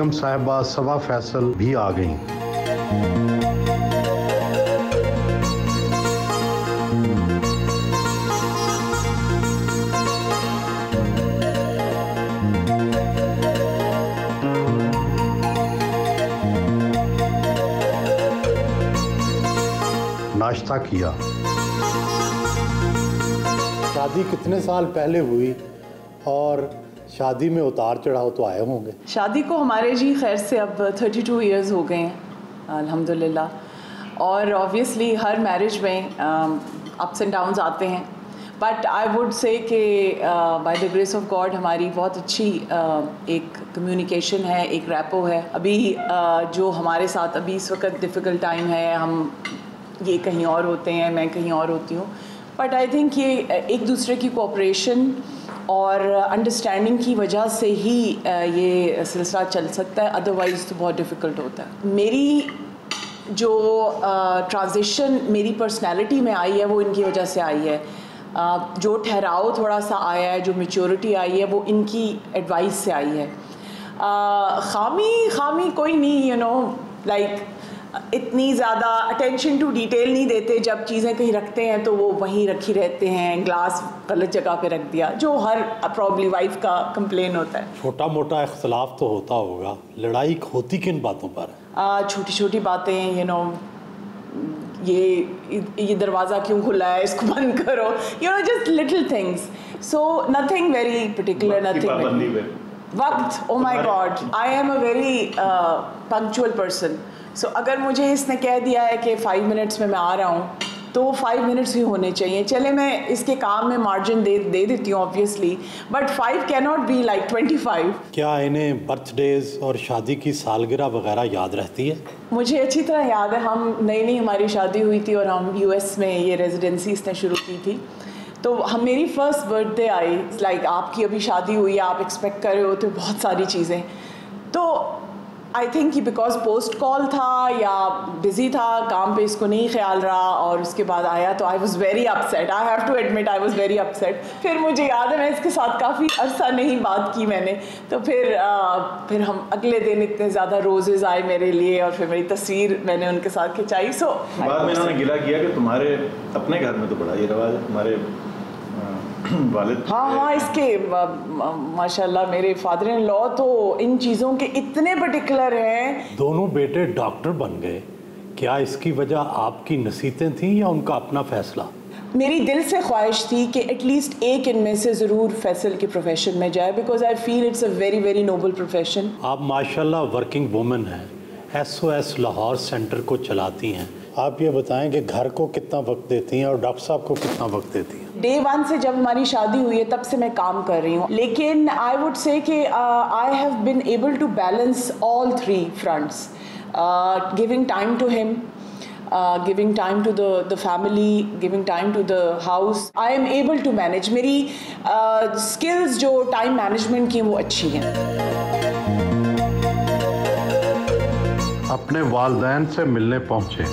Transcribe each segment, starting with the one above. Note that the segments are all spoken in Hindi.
बेगम साहिबा सबा फैसल भी आ गईं। नाश्ता किया। शादी कितने साल पहले हुई और शादी में उतार चढ़ाव तो आए होंगे? शादी को हमारे जी खैर से अब 32 इयर्स हो गए हैं अल्हम्दुलिल्लाह। और ऑब्वियसली हर मैरिज में अप्स एंड डाउन्स आते हैं, बट आई वुड से कि by the grace of God हमारी बहुत अच्छी एक कम्युनिकेशन है, एक रैपो है। अभी जो हमारे साथ अभी इस वक्त डिफ़िकल्ट टाइम है, हम ये कहीं और होते हैं, मैं कहीं और होती हूँ, बट आई थिंक ये एक दूसरे की कोऑपरेशन और अंडरस्टैंडिंग की वजह से ही ये सिलसिला चल सकता है, अदरवाइज़ तो बहुत डिफ़िकल्ट होता है। मेरी जो ट्रांजिशन मेरी पर्सनैलिटी में आई है वो इनकी वजह से आई है। जो ठहराव थोड़ा सा आया है, जो मैच्योरिटी आई है, वो इनकी एडवाइस से आई है। खामी कोई नहीं, यू नो, लाइक इतनी ज़्यादा अटेंशन टू डिटेल नहीं देते। जब चीज़ें कहीं रखते हैं तो वो वहीं रखी रहते हैं, ग्लास गलत जगह पे रख दिया, जो हर प्रॉब्ली वाइफ का कंप्लेन होता है। छोटा मोटा इख्तलाफ तो होता होगा, लड़ाई होती किन बातों पर? छोटी छोटी बातें, यू नो, ये दरवाज़ा क्यों खुला है, इसको बंद करो, you know, just little things. So nothing very particular, nothing. वक्त, oh my god, I am a very punctual person. So अगर मुझे इसने कह दिया है कि 5 मिनट्स में मैं आ रहा हूँ, तो 5 मिनट्स ही होने चाहिए। चले मैं इसके काम में मार्जिन दे देती हूँ obviously, but 5 can not be like 25। क्या इन्हें बर्थडेज और शादी की सालगिरह वगैरह याद रहती है? मुझे अच्छी तरह याद है, हम नई हमारी शादी हुई थी और हम यूएस में ये रेजिडेंसी इसने शुरू की थी। तो हम मेरी फर्स्ट बर्थडे आई, लाइक आपकी अभी शादी हुई है, आप एक्सपेक्ट कर रहे हो तो बहुत सारी चीज़ें। तो आई थिंक कि बिकॉज पोस्ट कॉल था या बिज़ी था काम पे, इसको नहीं ख्याल रहा, और उसके बाद आया तो I was very upset. I have to admit I was very upset. फिर मुझे याद है मैं इसके साथ काफ़ी अरसा नहीं बात की मैंने, तो फिर हम अगले दिन इतने ज़्यादा रोजेज़ आए मेरे लिए, और फिर मेरी तस्वीर मैंने उनके साथ खिंचाई। सो बाद में इन्होंने गिला किया कि तुम्हारे अपने घर में तो बड़ा ये रवाज है, तुम्हारे वालिद। हाँ, इसके माशाल्लाह मेरे फादर इन लॉ तो इन चीज़ों के इतने पर्टिकुलर हैं। दोनों बेटे डॉक्टर बन गए, क्या इसकी वजह आपकी नसीहतें थीं या उनका अपना फैसला? मेरी दिल से ख्वाहिश थी कि एटलीस्ट एक इनमें से ज़रूर फैसल के प्रोफेशन में जाए, because I feel it's a very very noble profession. आप माशाल्लाह वर्किंग वुमेन हैं, SOS लाहौर सेंटर को चलाती हैं। आप ये बताएं कि घर को कितना वक्त देती हैं और डॉक्टर साहब को कितना वक्त देती हैं? Day 1 से जब हमारी शादी हुई है तब से मैं काम कर रही हूँ, लेकिन आई वुड से कि I have been able to balance all 3 fronts, giving time to him, giving time to the family, giving time to the house. I am able to manage. मेरी skills जो time management की वो अच्छी हैं। अपने वालिदैन से मिलने पहुंचे।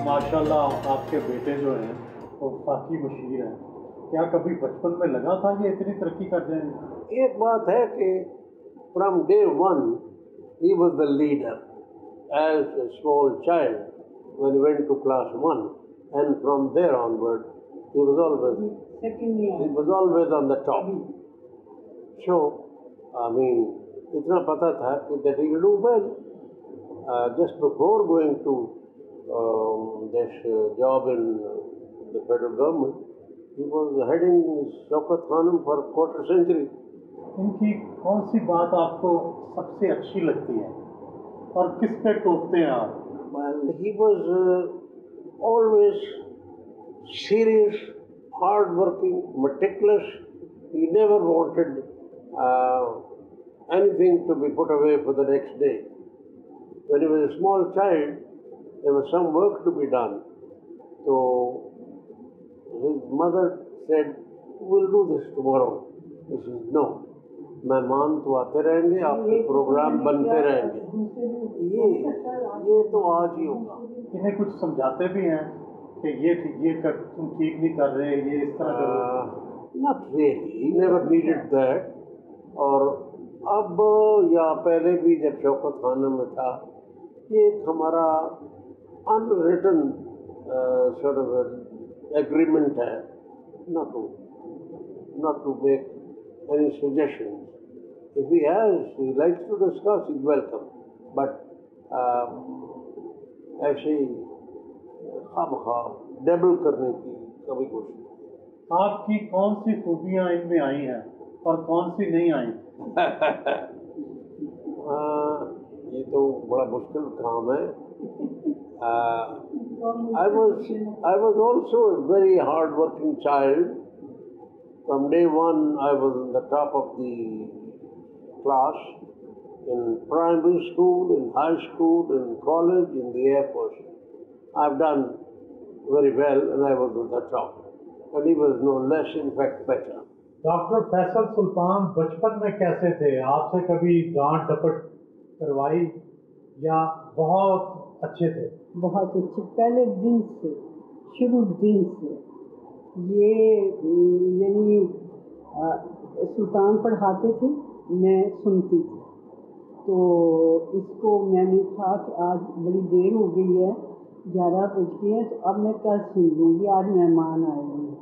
माशाल्लाह आपके बेटे जो हैं वो बाकी मशीर हैं, क्या कभी बचपन में लगा था ये इतनी तरक्की कर जाएंगे? एक बात है कि from day 1 he was the leader as a small child when he went to class 1, and from there onward he was always on the top. So I mean इतना पता था कि that he will do well. Just before going to this job in the federal government, he was heading Shaukat Khanum for a quarter century. इनकी कौन सी बात आपको सबसे अच्छी लगती है और किस पे टोकते हैं आप? Well, he was always serious, hard-working, meticulous. He never wanted anything to be put away for the next day. When he was a small child, there was some work to be done. So his mother said, "We'll do this tomorrow." He said, "No, मेहमान तो आते रहेंगे, आपके प्रोग्राम बनते रहेंगे। ये तो आज ही होगा। इन्हें कुछ समझाते भी हैं कि तुम ठीक नहीं कर रहे, ये इस तरह करो? Not really, never needed that. और अब या पहले भी जब शौकत खाना में था, ये एक हमारा unwritten sort of an agreement है not to make any suggestions. If he likes to discuss, he's welcome. But ऐसे ही खामखा डबल करने की कभी कोशिश नहीं। आपकी कौन सी खूबियाँ इनमें आई हैं और कौन सी नहीं आई? ये तो बड़ा मुश्किल काम है। I was also a very hard-working child. From day one, I was in the top of the class in primary school, in high school, in college, in the Air Force. I've done very well, and I was at the top. And he was no less, in fact, better. Doctor Faisal Sultan बचपन में कैसे थे? आपसे कभी डांट डपट करवाई या बहुत अच्छे थे? बहुत अच्छे, पहले दिन से, शुरू दिन से। ये यानी सुल्तान पढ़ाते थे, मैं सुनती थी। तो इसको मैंने कहा कि आज बड़ी देर हो गई है, 11 बज गए हैं, तो अब मैं कल सुन लूँगी, आज मेहमान आए हुए हैं।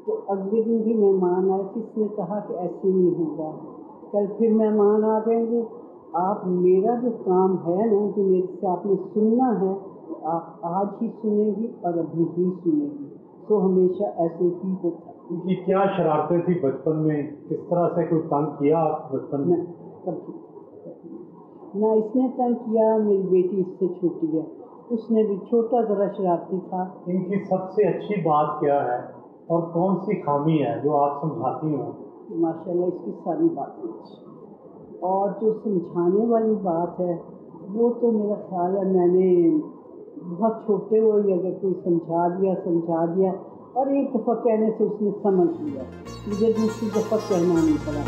तो अगले दिन भी मेहमान आए थे, इसने कहा कि ऐसे नहीं होगा, कल फिर मेहमान आ जाएंगे, आप मेरा जो काम है ना कि मेरे से आपने सुनना है, आप आज ही सुनेंगी और अभी ही सुनेंगी। तो हमेशा ऐसे ही होता। इनकी क्या शरारतें थी बचपन में? किस तरह से कोई तंग किया आप बचपन में? कभी ना इसने तंग किया। मेरी बेटी इससे छोटी है, उसने भी छोटा ज़रा शरारती था। इनकी सबसे अच्छी बात क्या है और कौन सी खामी है जो आप समझाती हो? माशाल्लाह इसकी सारी बातें अच्छी, और जो समझाने वाली बात है वो तो मेरा ख्याल है मैंने बहुत छोटे हो ही अगर कोई समझा दिया और एक दफ़ा कहने से उसने समझ लिया, मुझे दूसरी दफ़ा कहना नहीं पड़ा।